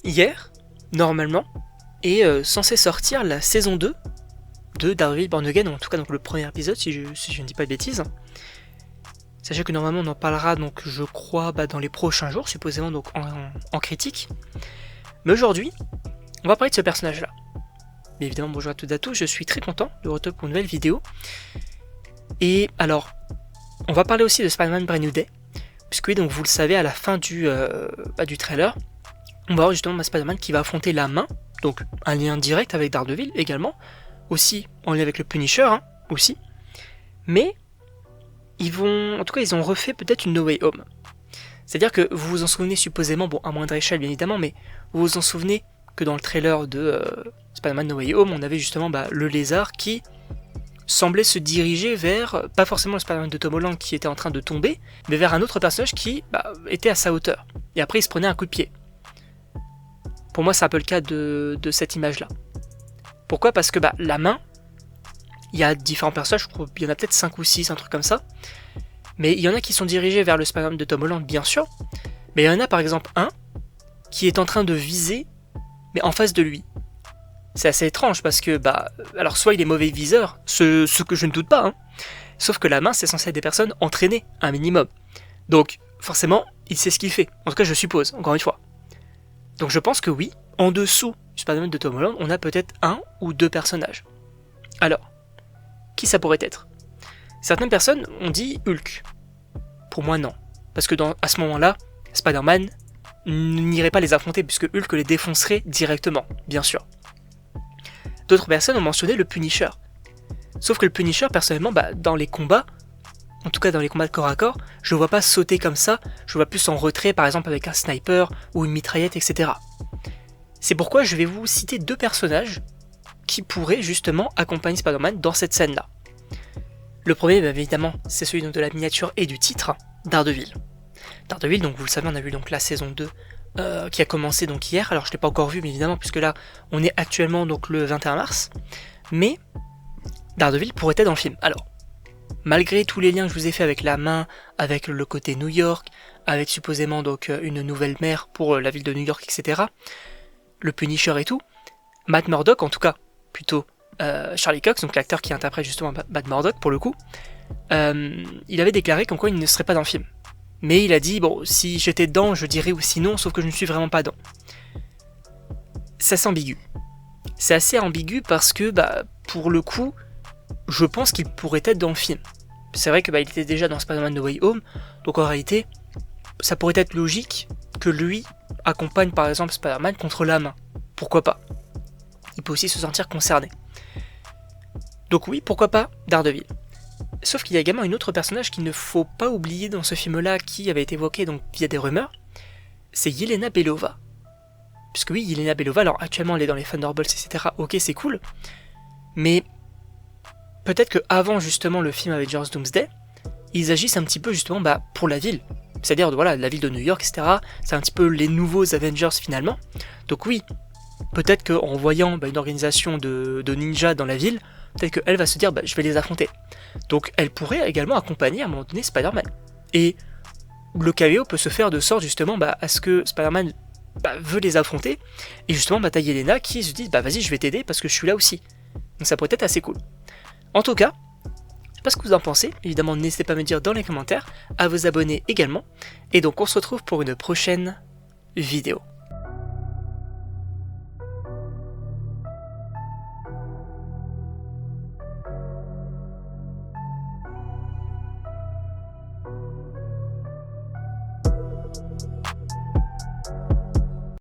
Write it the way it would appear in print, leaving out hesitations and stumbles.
hier, normalement, est censée sortir la saison 2 de Daredevil Born Again, en tout cas donc le premier épisode, si je ne dis pas de bêtises. Sachez que normalement on en parlera donc je crois dans les prochains jours, supposément donc en critique. Mais aujourd'hui, on va parler de ce personnage-là. Mais évidemment, bonjour à toutes et à tous, je suis très content de retrouver pour une nouvelle vidéo. Et alors, on va parler aussi de Spider-Man Brand New Day, puisque oui, donc vous le savez, à la fin du trailer, on va voir justement Spider-Man qui va affronter la main, donc un lien direct avec Daredevil également, aussi en lien avec le Punisher, aussi. Mais ils ont refait peut-être une No Way Home. C'est-à-dire que vous vous en souvenez supposément, bon à moindre échelle bien évidemment, mais vous vous en souvenez que dans le trailer de Spider-Man No Way Home, on avait justement le lézard qui semblait se diriger vers, pas forcément le Spider-Man de Tom Holland qui était en train de tomber, mais vers un autre personnage qui était à sa hauteur. Et après il se prenait un coup de pied. Pour moi c'est un peu le cas de cette image-là. Pourquoi ? Parce que la main, il y a différents personnages, je crois qu'il y en a peut-être 5 ou 6, un truc comme ça. Mais il y en a qui sont dirigés vers le Spider-Man de Tom Holland, bien sûr. Mais il y en a par exemple un qui est en train de viser, mais en face de lui. C'est assez étrange parce que, alors soit il est mauvais viseur, ce que je ne doute pas, sauf que la main c'est censé être des personnes entraînées, un minimum. Donc forcément, il sait ce qu'il fait. En tout cas, je suppose, encore une fois. Donc je pense que oui, en dessous du Spider-Man de Tom Holland, on a peut-être 1 ou 2 personnages. Alors, qui ça pourrait être ? Certaines personnes ont dit Hulk. Pour moi, non. Parce que à ce moment-là, Spider-Man n'irait pas les affronter, puisque Hulk les défoncerait directement, bien sûr. D'autres personnes ont mentionné le Punisher. Sauf que le Punisher, personnellement, dans les combats, en tout cas dans les combats de corps à corps, je le vois pas sauter comme ça, je le vois plus en retrait, par exemple avec un sniper ou une mitraillette, etc. C'est pourquoi je vais vous citer 2 personnages qui pourraient justement accompagner Spider-Man dans cette scène-là. Le premier, évidemment, c'est celui de la miniature et du titre, Daredevil. Daredevil, donc vous le savez, on a vu donc la saison 2 qui a commencé donc hier. Alors je ne l'ai pas encore vu, mais évidemment, puisque là, on est actuellement donc le 21 mars. Mais Daredevil pourrait être dans le film. Alors, malgré tous les liens que je vous ai fait avec la main, avec le côté New York, avec supposément donc une nouvelle maire pour la ville de New York, etc., le Punisher et tout, Matt Murdock, en tout cas, plutôt Charlie Cox, donc l'acteur qui interprète justement Matt Murdock pour le coup, il avait déclaré qu'en quoi il ne serait pas dans le film. Mais il a dit, bon, si j'étais dedans, je dirais aussi non, sauf que je ne suis vraiment pas dedans. C'est assez ambigu. C'est assez ambigu parce que, pour le coup, je pense qu'il pourrait être dans le film. C'est vrai que il était déjà dans Spider-Man No Way Home, donc en réalité, ça pourrait être logique que lui accompagne par exemple Spider-Man contre la main. Pourquoi pas ? Il peut aussi se sentir concerné. Donc oui, pourquoi pas Daredevil. Sauf qu'il y a également un autre personnage qu'il ne faut pas oublier dans ce film-là, qui avait été évoqué donc via des rumeurs, c'est Yelena Belova. Puisque oui, Yelena Belova, alors actuellement elle est dans les Thunderbolts, etc. Ok, c'est cool, mais peut-être que avant justement le film Avengers Doomsday, ils agissent un petit peu justement pour la ville. C'est-à-dire la ville de New York, etc. C'est un petit peu les nouveaux Avengers finalement. Donc oui, peut-être qu'en voyant une organisation de ninjas dans la ville, peut-être qu'elle va se dire je vais les affronter. Donc elle pourrait également accompagner à un moment donné Spider-Man. Et le caméo peut se faire de sorte justement à ce que Spider-Man veut les affronter, et justement t'as Yelena qui se dit vas-y je vais t'aider parce que je suis là aussi. Donc ça pourrait être assez cool. En tout cas, je sais pas ce que vous en pensez, évidemment n'hésitez pas à me dire dans les commentaires, à vous abonner également, et donc on se retrouve pour une prochaine vidéo.